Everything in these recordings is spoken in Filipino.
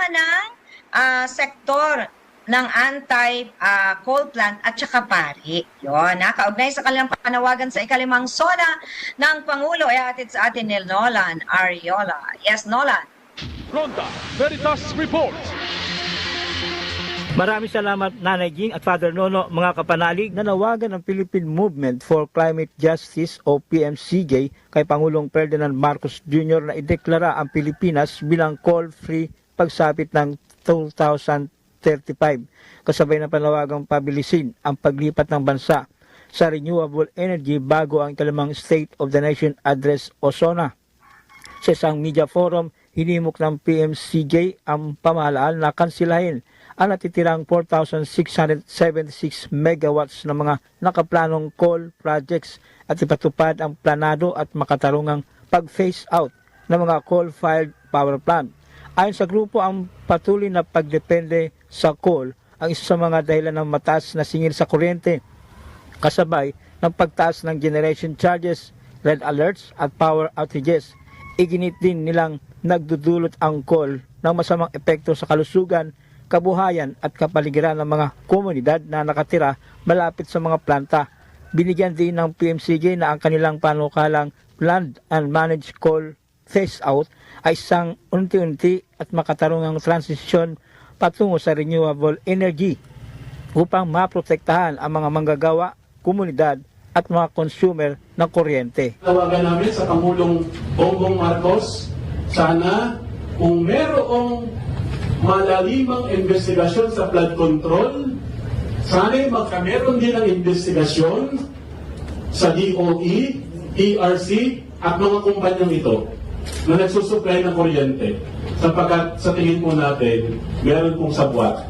ng sektor ng anti-coal plant at saka pari. Yun, kaugnay sa kanilang panawagan sa ikalimang SONA ng Pangulo ay atid sa atin ni Nolan Ariola. Yes, Nolan. Ronda Veritas Report. Maraming salamat Nanay Ging at Father Nono, mga kapanalig. Nanawagan ang Philippine Movement for Climate Justice o PMCJ kay Pangulong Ferdinand Marcos Jr. na ideklara ang Pilipinas bilang coal-free pagsapit ng 2035. Kasabay ng panawagang pabilisin ang paglipat ng bansa sa renewable energy bago ang ikalimang State of the Nation Address o SONA. Sa isang media forum, hinimok ng PMCJ ang pamahalaan na kansilahin ang natitirang 4,676 megawatts na mga nakaplanong coal projects at ipatupad ang planado at makatarungang pag-phase out ng mga coal-fired power plant. Ayon sa grupo, ang patuloy na pagdepende sa coal ang isa sa mga dahilan ng mataas na singil sa kuryente, kasabay ng pagtaas ng generation charges, red alerts at power outages. Iginit din nilang nagdudulot ang coal ng masamang epekto sa kalusugan, kabuhayan at kapaligiran ng mga komunidad na nakatira malapit sa mga planta. Binigyan din ng PMCJ na ang kanilang panukalang planned and managed coal phase out ay isang unti-unti at makatarungang transisyon patungo sa renewable energy upang maprotektahan ang mga manggagawa, komunidad at mga consumer ng kuryente. Tawagan namin sa Pangulong Bongbong Marcos, sana kung merong malalimang investigasyon sa flood control, sana'y magkameron din ng investigasyon sa DOE, ERC at mga kumpanyang ito na nagsusupply ng kuryente, sapagkat sa tingin po natin meron pong sabwat.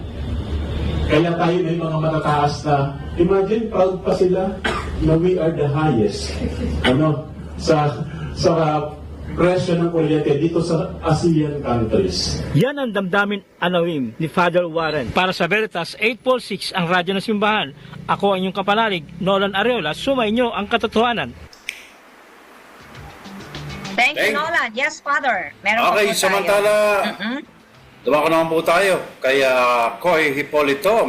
Kaya tayo may mga matataas na, imagine proud pa sila na we are the highest sa presyo ng kuryente dito sa ASEAN countries. Yan ang damdamin anawim ni Father Warren. Para sa Veritas 846 ang radyo ng simbahan. Ako ang inyong kapanalig, Nolan Ariola. Sumainyo ang katotohanan. Thank you, Nolan. Yes, Father. Meron Okay, po tayo. samantala, dumako naman po tayo kay Coy Hipolito.